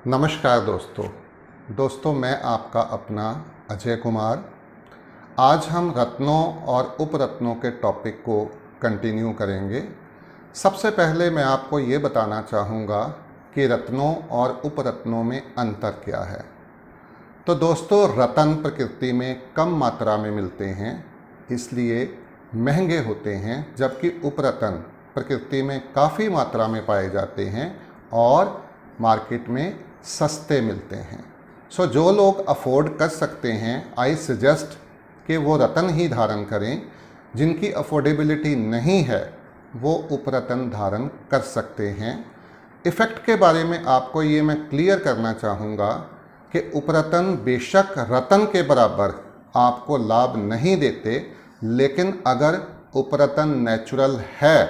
नमस्कार दोस्तों मैं आपका अपना अजय कुमार। आज हम रत्नों और उपरत्नों के टॉपिक को कंटिन्यू करेंगे। सबसे पहले मैं आपको ये बताना चाहूँगा कि रत्नों और उपरत्नों में अंतर क्या है। तो दोस्तों, रत्न प्रकृति में कम मात्रा में मिलते हैं, इसलिए महंगे होते हैं, जबकि उपरत्न प्रकृति में काफ़ी मात्रा में पाए जाते हैं और मार्केट में सस्ते मिलते हैं। सो जो लोग अफोर्ड कर सकते हैं, आई सजेस्ट कि वो रत्न ही धारण करें। जिनकी अफोर्डेबिलिटी नहीं है वो उपरत्न धारण कर सकते हैं। इफ़ेक्ट के बारे में आपको ये मैं क्लियर करना चाहूँगा कि उपरत्न बेशक रत्न के बराबर आपको लाभ नहीं देते, लेकिन अगर उपरत्न नेचुरल है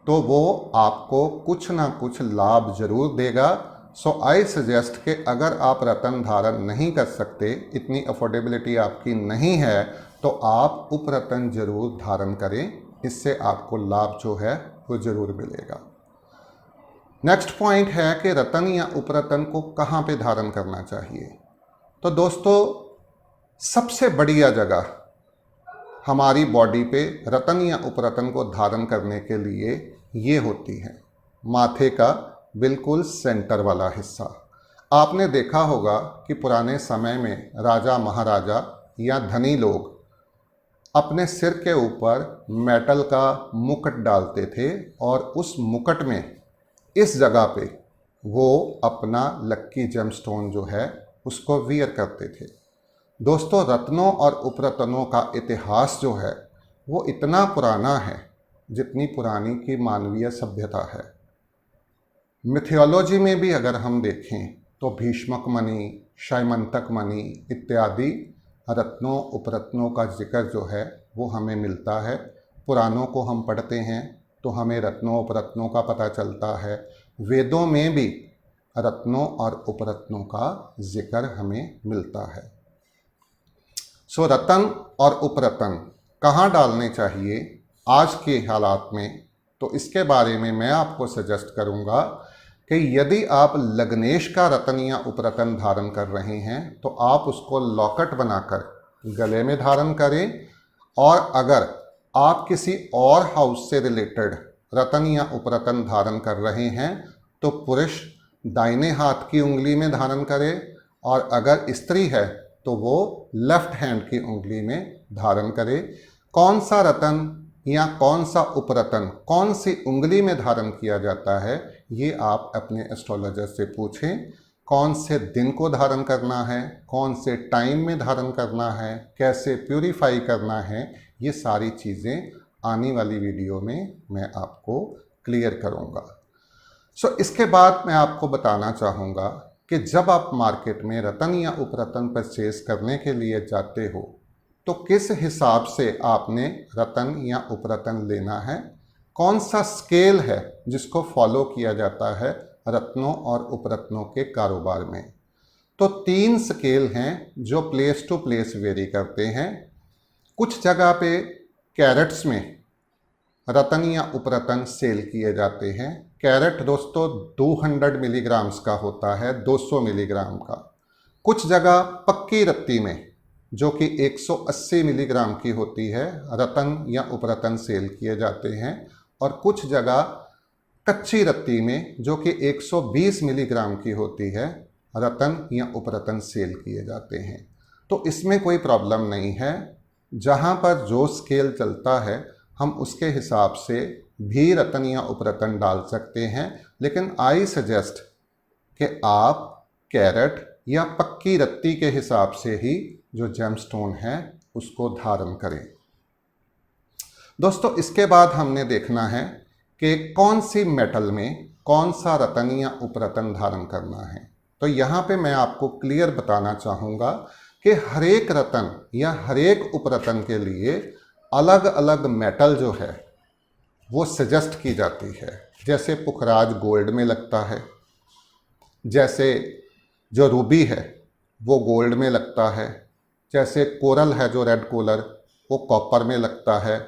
तो वो आपको कुछ ना कुछ लाभ जरूर देगा। सो आई सजेस्ट कि अगर आप रत्न धारण नहीं कर सकते, इतनी अफोर्डेबिलिटी आपकी नहीं है, तो आप उपरत्न जरूर धारण करें। इससे आपको लाभ जो है वो जरूर मिलेगा। नेक्स्ट पॉइंट है कि रत्न या उपरत्न को कहाँ पे धारण करना चाहिए। तो दोस्तों, सबसे बढ़िया जगह हमारी बॉडी पे रत्न या उपरत्न को धारण करने के लिए ये होती है माथे का बिल्कुल सेंटर वाला हिस्सा। आपने देखा होगा कि पुराने समय में राजा महाराजा या धनी लोग अपने सिर के ऊपर मेटल का मुकुट डालते थे और उस मुकुट में इस जगह पे वो अपना लक्की जेमस्टोन जो है उसको वियर करते थे। दोस्तों, रत्नों और उपरत्नों का इतिहास जो है वो इतना पुराना है जितनी पुरानी की मानवीय सभ्यता है। मिथियोलॉजी में भी अगर हम देखें तो भीष्मक मणि, शैमंतक मणि इत्यादि रत्नों उपरत्नों का जिक्र जो है वो हमें मिलता है। पुराणों को हम पढ़ते हैं तो हमें रत्नों उपरत्नों का पता चलता है। वेदों में भी रत्नों और उपरत्नों का जिक्र हमें मिलता है। सो रत्न और उपरत्न कहाँ डालने चाहिए आज के हालात में, तो इसके बारे में मैं आपको सजेस्ट करूँगा कि यदि आप लग्नेश का रत्न या उपरत्न धारण कर रहे हैं तो आप उसको लॉकेट बनाकर गले में धारण करें। और अगर आप किसी और हाउस से रिलेटेड रत्न या उपरत्न धारण कर रहे हैं तो पुरुष दाहिने हाथ की उंगली में धारण करे, और अगर स्त्री है तो वो लेफ्ट हैंड की उंगली में धारण करे। कौन सा रत्न या कौन सा उपरत्न कौन सी उंगली में धारण किया जाता है ये आप अपने एस्ट्रोलॉजर से पूछें। कौन से दिन को धारण करना है, कौन से टाइम में धारण करना है, कैसे प्यूरिफाई करना है, ये सारी चीज़ें आने वाली वीडियो में मैं आपको क्लियर करूँगा। सो इसके बाद मैं आपको बताना चाहूँगा कि जब आप मार्केट में रत्न या उपरत्न परचेज करने के लिए जाते हो तो किस हिसाब से आपने रत्न या उपरत्न लेना है, कौन सा स्केल है जिसको फॉलो किया जाता है रत्नों और उपरत्नों के कारोबार में। तो 3 स्केल हैं जो प्लेस टू प्लेस वेरी करते हैं। कुछ जगह पे कैरेट्स में रत्न या उपरत्न सेल किए जाते हैं। कैरेट दोस्तों 200 मिलीग्राम्स का होता है, 200 मिलीग्राम का। कुछ जगह पक्की रत्ती में जो कि 180 मिलीग्राम की होती है रत्न या उपरत्न सेल किए जाते हैं, और कुछ जगह कच्ची रत्ती में जो कि 120 मिलीग्राम की होती है रत्न या उपरत्न सेल किए जाते हैं। तो इसमें कोई प्रॉब्लम नहीं है। जहाँ पर जो स्केल चलता है हम उसके हिसाब से भी रत्न या उपरत्न डाल सकते हैं, लेकिन आई सजेस्ट कि आप कैरेट या पक्की रत्ती के हिसाब से ही जो जेमस्टोन है उसको धारण करें। दोस्तों, इसके बाद हमने देखना है कि कौन सी मेटल में कौन सा रत्न या उपरत्न धारण करना है। तो यहाँ पे मैं आपको क्लियर बताना चाहूँगा कि हर एक रत्न या हर एक उपरत्न के लिए अलग अलग मेटल जो है वो सजेस्ट की जाती है। जैसे पुखराज गोल्ड में लगता है, जैसे जो रूबी है वो गोल्ड में लगता है, जैसे कोरल है जो रेड कोरल वो कॉपर में लगता है,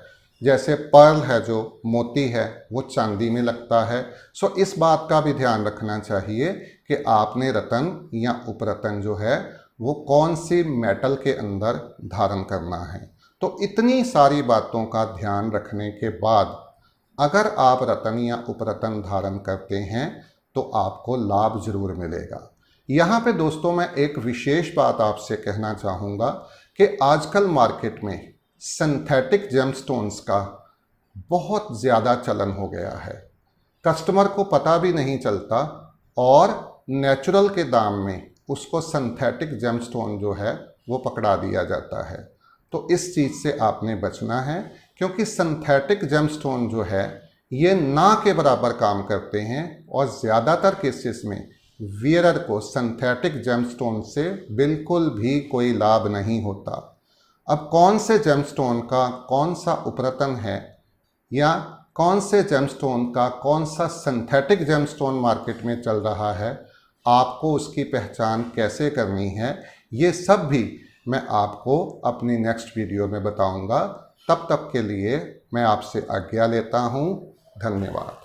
जैसे पर्ल है जो मोती है वो चांदी में लगता है। सो इस बात का भी ध्यान रखना चाहिए कि आपने रत्न या उपरत्न जो है वो कौन सी मेटल के अंदर धारण करना है। तो इतनी सारी बातों का ध्यान रखने के बाद अगर आप रत्न या उपरत्न धारण करते हैं तो आपको लाभ जरूर मिलेगा। यहाँ पे दोस्तों मैं एक विशेष बात आपसे कहना चाहूँगा कि आजकल मार्केट में सिंथेटिक जेमस्टोन्स का बहुत ज़्यादा चलन हो गया है। कस्टमर को पता भी नहीं चलता और नेचुरल के दाम में उसको सिंथेटिक जेमस्टोन जो है वो पकड़ा दिया जाता है। तो इस चीज़ से आपने बचना है, क्योंकि सिंथेटिक जेमस्टोन जो है ये ना के बराबर काम करते हैं और ज़्यादातर केसेस में वियरर को सिंथेटिक जेमस्टोन से बिल्कुल भी कोई लाभ नहीं होता। अब कौन से जेमस्टोन का कौन सा उपरत्न है या कौन से जेमस्टोन का कौन सा सिंथेटिक जेमस्टोन मार्केट में चल रहा है, आपको उसकी पहचान कैसे करनी है, ये सब भी मैं आपको अपनी नेक्स्ट वीडियो में बताऊंगा। तब तक के लिए मैं आपसे आज्ञा लेता हूँ। धन्यवाद।